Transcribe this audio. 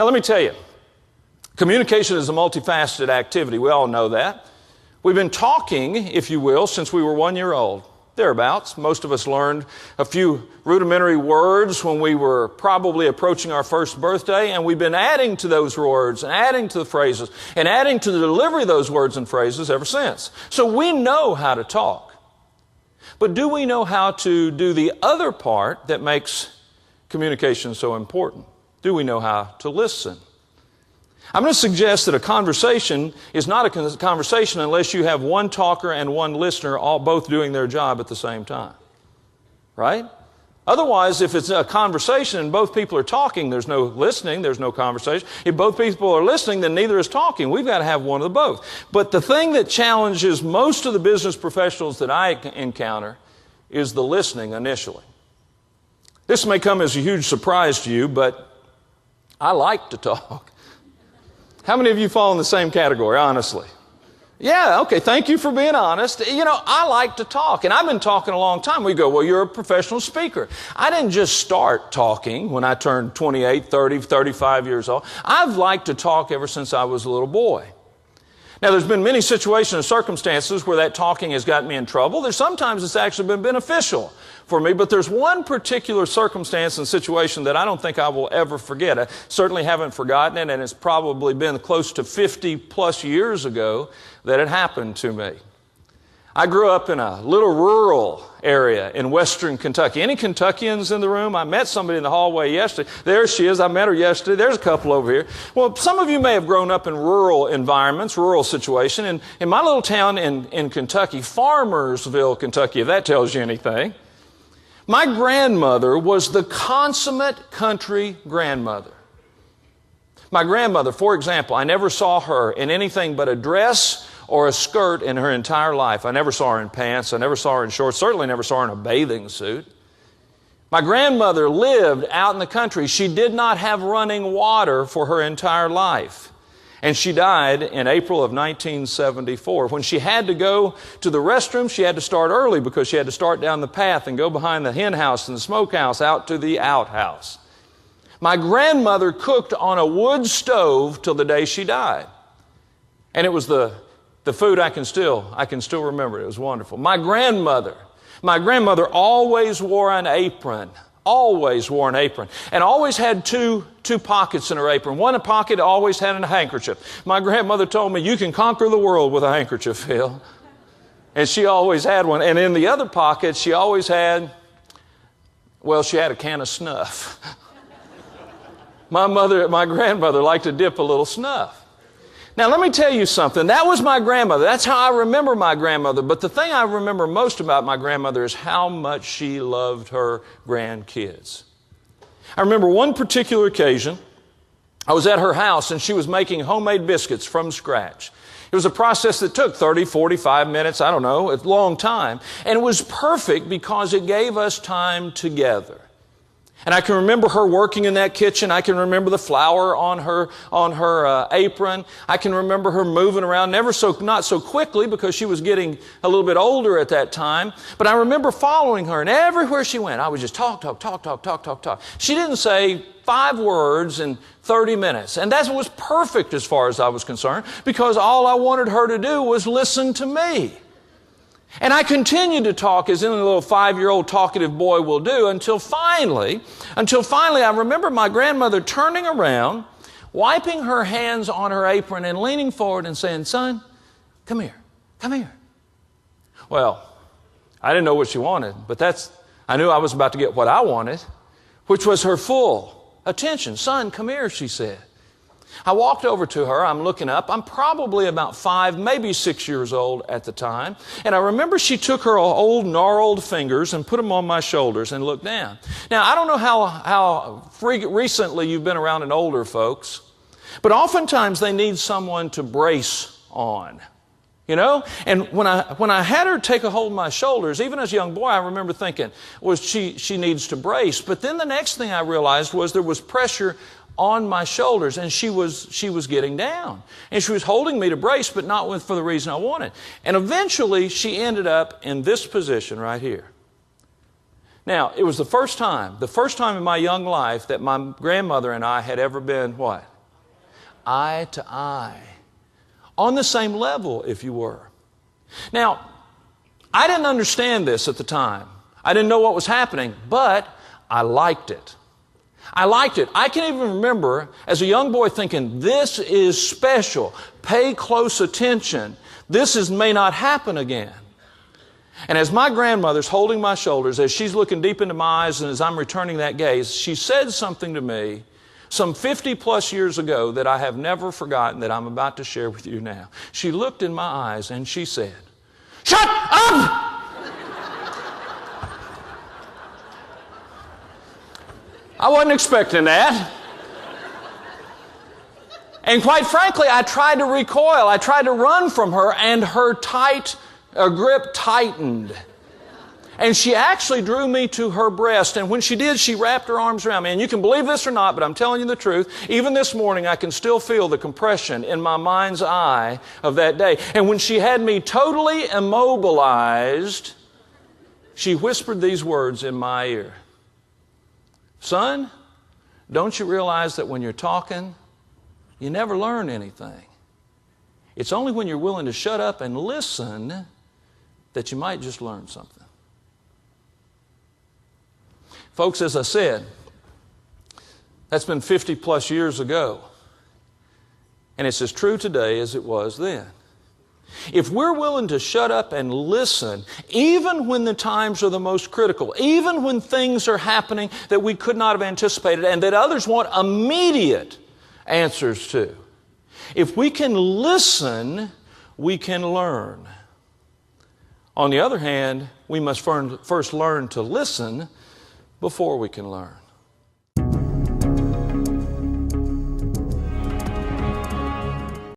Now let me tell you, communication is a multifaceted activity. We all know that. We've been talking, if you will, since we were 1 year old. Thereabouts. Most of us learned a few rudimentary words when we were probably approaching our first birthday, and we've been adding to those words and adding to the phrases and adding to the delivery of those words and phrases ever since. So we know how to talk. But do we know how to do the other part that makes communication so important? Do we know how to listen? I'm going to suggest that a conversation is not a conversation unless you have one talker and one listener all both doing their job at the same time. Right? Otherwise, if it's a conversation and both people are talking, there's no listening, there's no conversation. If both people are listening, then neither is talking. We've got to have one of the both. But the thing that challenges most of the business professionals that I encounter is the listening initially. This may come as a huge surprise to you, but I like to talk. How many of you fall in the same category, honestly? Yeah, okay, thank you for being honest. You know, I like to talk, and I've been talking a long time. We go, well, you're a professional speaker. I didn't just start talking when I turned 28, 30, 35 years old. I've liked to talk ever since I was a little boy. Now, there's been many situations and circumstances where that talking has gotten me in trouble. Sometimes it's actually been beneficial for me, but there's one particular circumstance and situation that I don't think I will ever forget. I certainly haven't forgotten it, and it's probably been close to 50 plus years ago that it happened to me. I grew up in a little rural area in western Kentucky. Any Kentuckians in the room? I met somebody in the hallway yesterday. There she is. I met her yesterday. There's a couple over here. Well, some of you may have grown up in rural environments, rural situation. And in my little town in Kentucky, Farmersville, Kentucky, if that tells you anything, my grandmother was the consummate country grandmother. My grandmother, for example, I never saw her in anything but a dress or a skirt in her entire life. I never saw her in pants. I never saw her in shorts. Certainly never saw her in a bathing suit. My grandmother lived out in the country. She did not have running water for her entire life. And she died in April of 1974. When she had to go to the restroom, she had to start early because she had to start down the path and go behind the hen house and the smokehouse out to the outhouse. My grandmother cooked on a wood stove till the day she died. And it was the food I can still remember. It was wonderful. My grandmother always wore an apron. Always wore an apron. And always had two pockets in her apron. One pocket always had a handkerchief. My grandmother told me, you can conquer the world with a handkerchief, Phil. And she always had one. And in the other pocket, she always had, well, she had a can of snuff. My grandmother liked to dip a little snuff. Now, let me tell you something. That was my grandmother. That's how I remember my grandmother. But the thing I remember most about my grandmother is how much she loved her grandkids. I remember one particular occasion. I was at her house, and she was making homemade biscuits from scratch. It was a process that took 30, 45 minutes, I don't know, a long time. And it was perfect because it gave us time together. And I can remember her working in that kitchen. I can remember the flour on her apron. I can remember her moving around, not so quickly because she was getting a little bit older at that time. But I remember following her, and everywhere she went, I would just talk. She didn't say 5 words in 30 minutes. And that was perfect as far as I was concerned because all I wanted her to do was listen to me. And I continued to talk as any little 5-year-old talkative boy will do until finally I remember my grandmother turning around, wiping her hands on her apron and leaning forward and saying, son, come here. Well, I didn't know what she wanted, but I knew I was about to get what I wanted, which was her full attention. Son, come here, she said. I walked over to her. I'm looking up. I'm probably about 5, maybe 6 years old at the time. And I remember she took her old gnarled fingers and put them on my shoulders and looked down. Now, I don't know how recently you've been around an older folks, but oftentimes they need someone to brace on. You know? And when I had her take a hold of my shoulders, even as a young boy, I remember thinking, well, she needs to brace. But then the next thing I realized was there was pressure on my shoulders, and she was getting down. And she was holding me to brace, but not for the reason I wanted. And eventually, she ended up in this position right here. Now, it was the first time in my young life that my grandmother and I had ever been, what? eye to eye, on the same level, if you were. Now, I didn't understand this at the time. I didn't know what was happening, but I liked it. I liked it. I can even remember as a young boy thinking, this is special. Pay close attention. May not happen again. And as my grandmother's holding my shoulders, as she's looking deep into my eyes and as I'm returning that gaze, she said something to me some 50 plus years ago that I have never forgotten that I'm about to share with you now. She looked in my eyes and she said, "Shut up!" I wasn't expecting that. And quite frankly, I tried to recoil. I tried to run from her, and her grip tightened. And she actually drew me to her breast. And when she did, she wrapped her arms around me. And you can believe this or not, but I'm telling you the truth. Even this morning, I can still feel the compression in my mind's eye of that day. And when she had me totally immobilized, she whispered these words in my ear. "Son, don't you realize that when you're talking, you never learn anything? It's only when you're willing to shut up and listen that you might just learn something." Folks, as I said, that's been 50 plus years ago. And it's as true today as it was then. If we're willing to shut up and listen, even when the times are the most critical, even when things are happening that we could not have anticipated and that others want immediate answers to, if we can listen, we can learn. On the other hand, we must first learn to listen before we can learn.